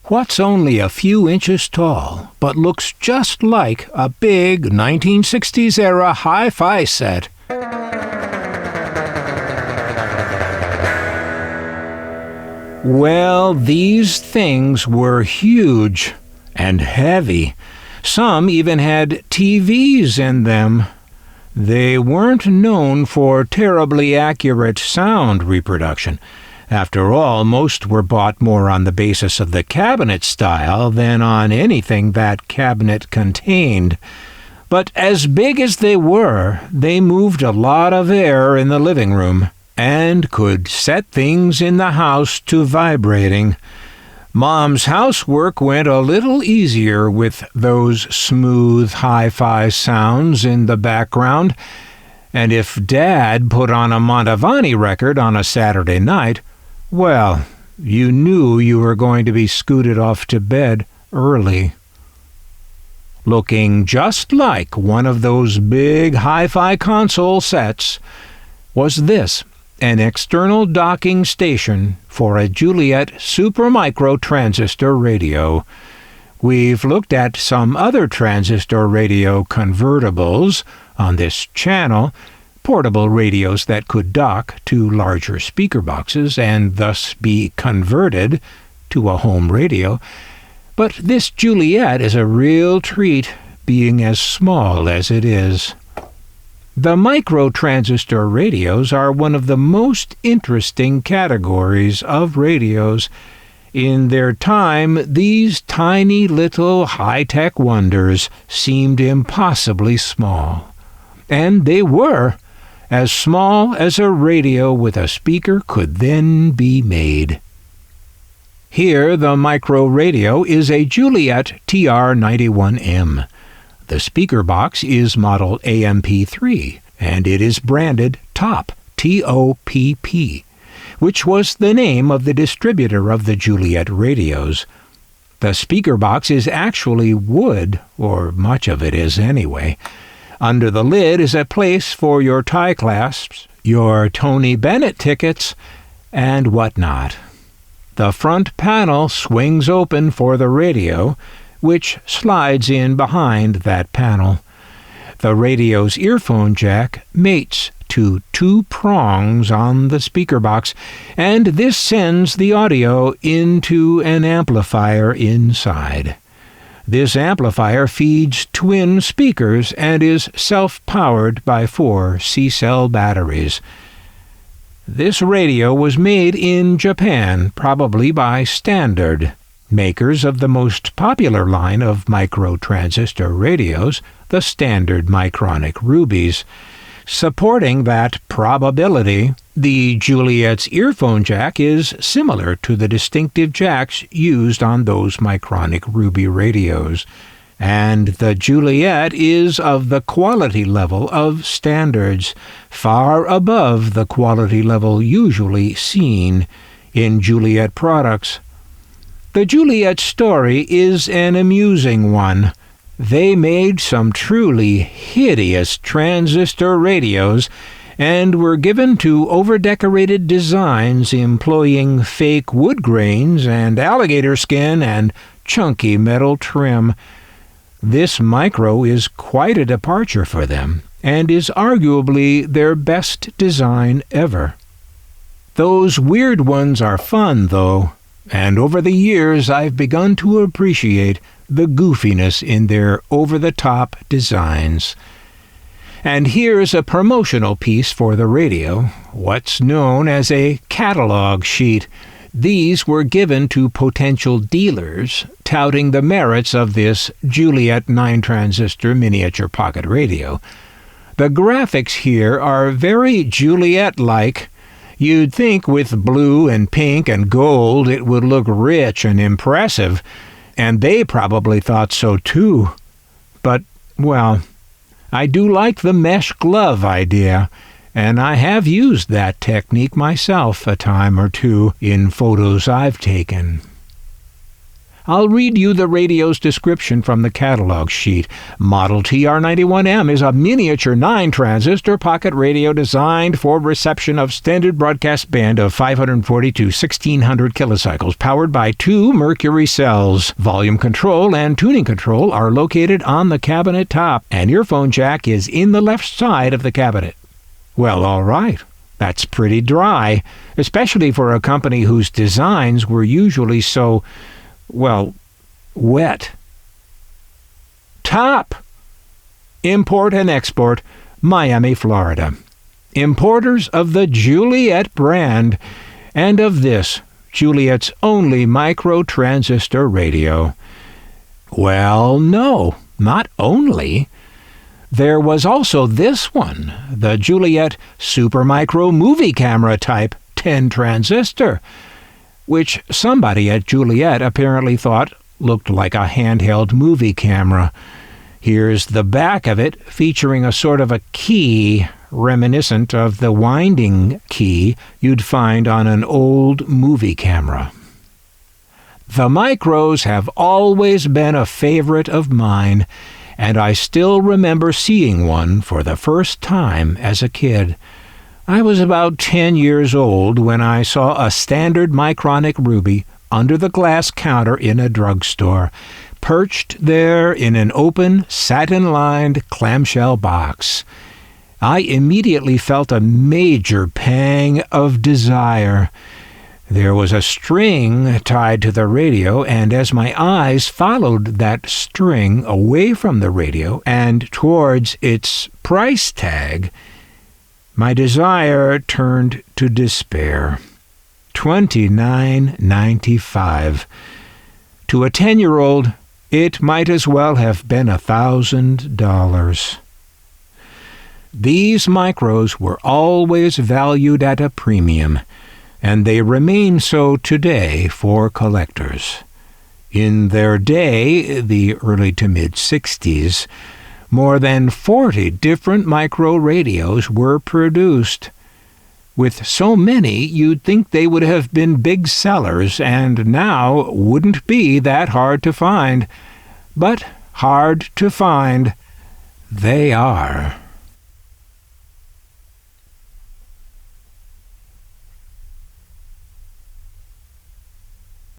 What's only a few inches tall, but looks just like a big 1960s-era hi-fi set? Well, these things were huge and heavy. Some even had TVs in them. They weren't known for terribly accurate sound reproduction. After all, most were bought more on the basis of the cabinet style than on anything that cabinet contained. But as big as they were, they moved a lot of air in the living room and could set things in the house to vibrating. Mom's housework went a little easier with those smooth hi-fi sounds in the background, and if Dad put on a Mantovani record on a Saturday night, well, you knew you were going to be scooted off to bed early. Looking just like one of those big hi-fi console sets was this, an external docking station for a Juliet supermicro transistor radio. We've looked at some other transistor radio convertibles on this channel, portable radios that could dock to larger speaker boxes and thus be converted to a home radio. But this Juliet is a real treat, being as small as it is. The microtransistor radios are one of the most interesting categories of radios. In their time, these tiny little high-tech wonders seemed impossibly small. And they were, as small as a radio with a speaker could then be made. Here, the micro radio is a Juliet TR91M. The speaker box is model AMP3, and it is branded TOPP, T-O-P-P, which was the name of the distributor of the Juliet radios. The speaker box is actually wood, or much of it is anyway. Under the lid is a place for your tie clasps, your Tony Bennett tickets, and whatnot. The front panel swings open for the radio, which slides in behind that panel. The radio's earphone jack mates to two prongs on the speaker box, and this sends the audio into an amplifier inside. This amplifier feeds twin speakers and is self-powered by 4 C-cell batteries. This radio was made in Japan, probably by Standard, makers of the most popular line of microtransistor radios, the Standard Micronic Rubies. Supporting that probability, the Juliet's earphone jack is similar to the distinctive jacks used on those Micronic Ruby radios. And the Juliet is of the quality level of Standards, far above the quality level usually seen in Juliet products. The Juliet story is an amusing one. They made some truly hideous transistor radios and were given to over-decorated designs employing fake wood grains and alligator skin and chunky metal trim. This micro is quite a departure for them and is arguably their best design ever. Those weird ones are fun, though, and over the years I've begun to appreciate the goofiness in their over-the-top designs. And here's a promotional piece for the radio, what's known as a catalog sheet. These were given to potential dealers, touting the merits of this Juliet 9-transistor miniature pocket radio. The graphics here are very Juliet-like. You'd think with blue and pink and gold it would look rich and impressive, and they probably thought so too. But, well, I do like the mesh glove idea, and I have used that technique myself a time or two in photos I've taken. I'll read you the radio's description from the catalog sheet. Model TR91M is a miniature 9-transistor pocket radio designed for reception of standard broadcast band of 540 to 1600 kilocycles, powered by 2 mercury cells. Volume control and tuning control are located on the cabinet top. An earphone jack is in the left side of the cabinet. Well, all right. That's pretty dry, especially for a company whose designs were usually so, well, wet. Top! Import and export, Miami, Florida. Importers of the Juliet brand and of this, Juliet's only micro-transistor radio. Well, no, not only. There was also this one, the Juliet Supermicro Movie Camera Type 10-transistor, which somebody at Juliet apparently thought looked like a handheld movie camera. Here's the back of it, featuring a sort of a key reminiscent of the winding key you'd find on an old movie camera. The micros have always been a favorite of mine, and I still remember seeing one for the first time as a kid. I was about 10 years old when I saw a standard Micronic Ruby under the glass counter in a drugstore, perched there in an open, satin-lined clamshell box. I immediately felt a major pang of desire. There was a string tied to the radio, and as my eyes followed that string away from the radio and towards its price tag, my desire turned to despair. $29.95. To a 10-year-old, it might as well have been $1,000. These micros were always valued at a premium, and they remain so today for collectors. In their day, the early to mid-60s, more than 40 different micro radios were produced. With so many, you'd think they would have been big sellers, and now wouldn't be that hard to find. But hard to find, they are.